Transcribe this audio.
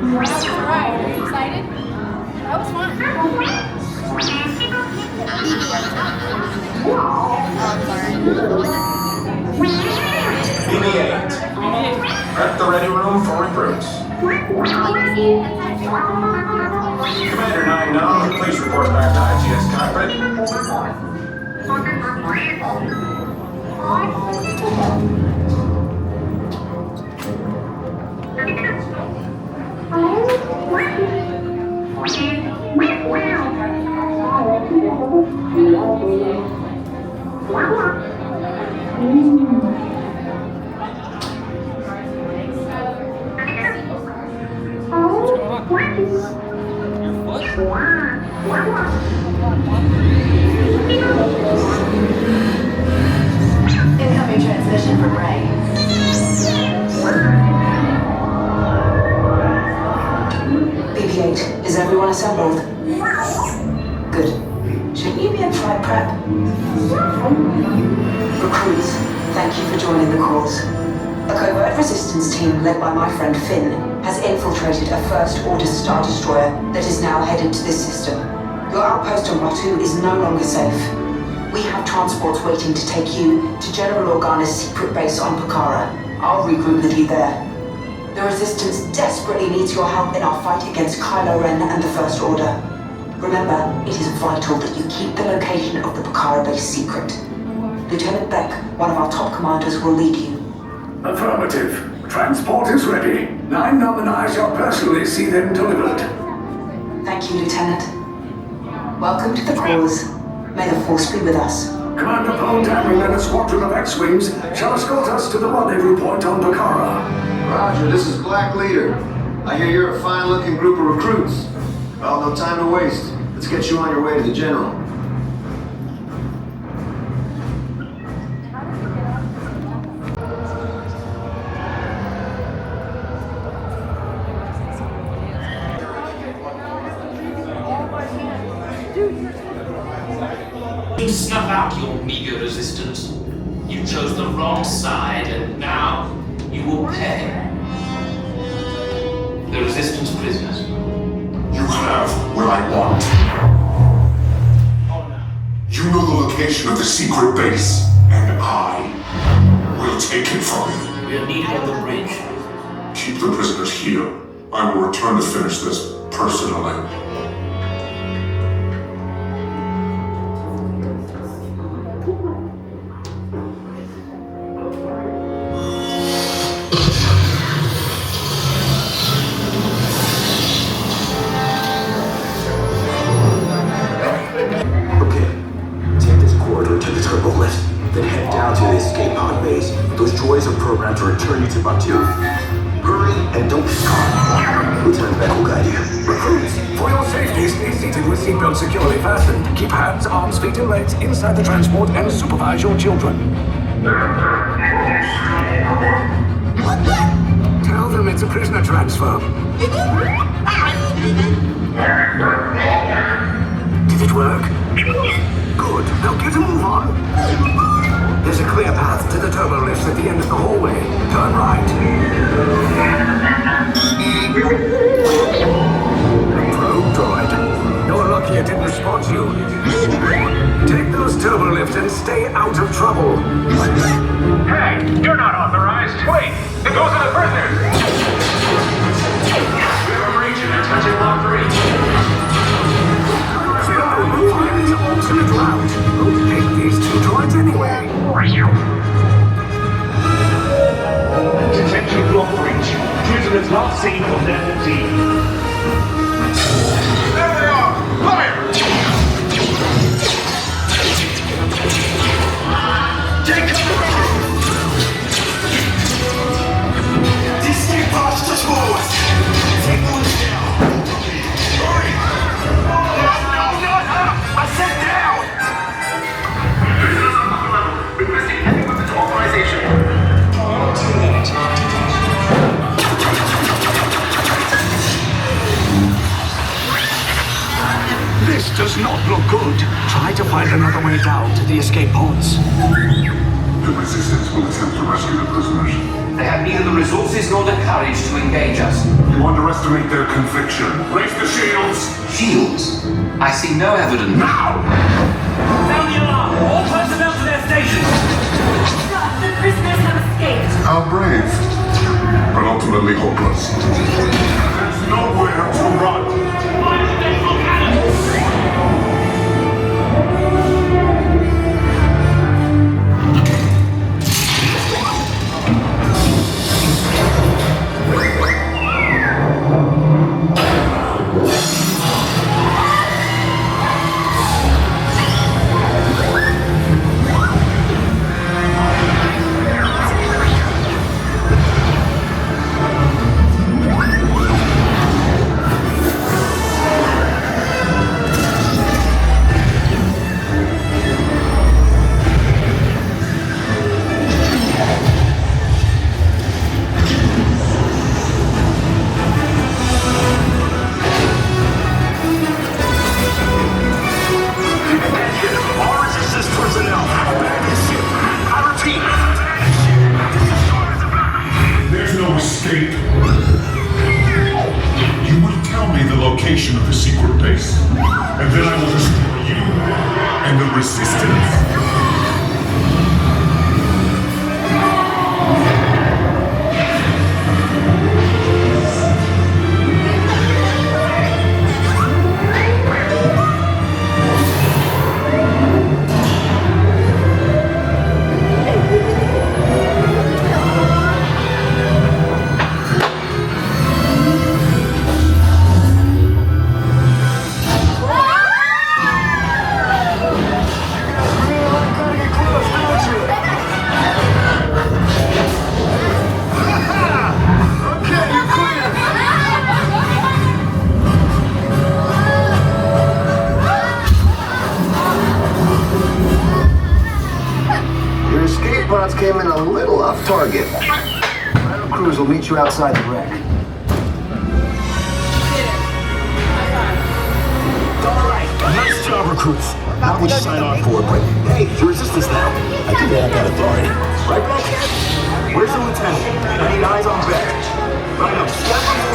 Alright, are you excited? That was fun. BB-8. Prep the ready room for recruits. Commander 9-9, please report back to IGS cockpit. Incoming transmission from Rey. BB-8, is everyone assembled? Good. Shouldn't you be in flight prep? Recruits, thank you for joining the cause. A covert resistance team led by my friend Finn has infiltrated a First Order Star Destroyer that is now headed to this system. Your outpost on Batuu is no longer safe. We have transports waiting to take you to General Organa's secret base on Pucara. I'll regroup with you there. The Resistance desperately needs your help in our fight against Kylo Ren and the First Order. Remember, it is vital that you keep the location of the Pucara base secret. Lieutenant Beck, one of our top commanders, will lead you. Affirmative. Transport is ready. 9-9 and I shall personally see them delivered. Thank you, Lieutenant. Welcome to the cause. May the Force be with us. Commander Poe Dameron and a squadron of X-Wings shall escort us to the rendezvous point on Pucara. Roger, this is Black Leader. I hear you're a fine-looking group of recruits. Well, no time to waste. Let's get you on your way to the General. You snuff out your meager resistance. You chose the wrong side, and now you will pay. The resistance prisoners. You have what I want. You know the location of the secret base, and I will take it from you. We'll need it on the bridge. Keep the prisoners here. I will return to finish this personally. Are programmed to return you to Batuu. Hurry and don't be caught. Lieutenant Beck will guide you. Recruits, for your safety, stay seated with seatbelts securely fastened. Keep hands, arms, feet, and legs inside the transport and supervise your children. Tell them it's a prisoner transfer. Did it work? Good. Now get a move on. There's a clear path to the turbo lifts at the end of the hallway. Turn right. Probe droid. You're lucky it didn't respond to you. Take those turbo lifts and stay out of trouble. Hey, you're not authorized. Wait, it goes to the prisoners. We have a breach and it's touching block 3. Find the alternate route. Who'd pick these two droids anyway? Detection block breach. Prisoners not seen on level D. There they are! Come here! Take cover! Escape pods to forward! Take one down! Hurry! No, not up! I said down! Requesting heavy weapons authorization. This does not look good. Try to find another way down to the escape pods. The Resistance will attempt to rescue the prisoners. They have neither the resources nor the courage to engage us. You underestimate their conviction. Raise the shields! Shields? I see no evidence. Now! Sound the alarm! All personnel to their stations! The prisoners have escaped. How brave, but ultimately hopeless. There's nowhere to run. Fire the vengeful cannons! All resistance personnel, abandon ship. I repeat, abandon ship. This destroyer is about. There's no escape. You will tell me the location of the secret base, and then I will destroy you and the resistance. Your escape pods came in a little off target. Battle crews will meet you outside the wreck. Alright, nice job, recruits. Not what you signed on for, but hey, you're resistance now. I think they have that authority. Right, Blackhead? Where's the lieutenant? I need eyes on deck. Right up, step on the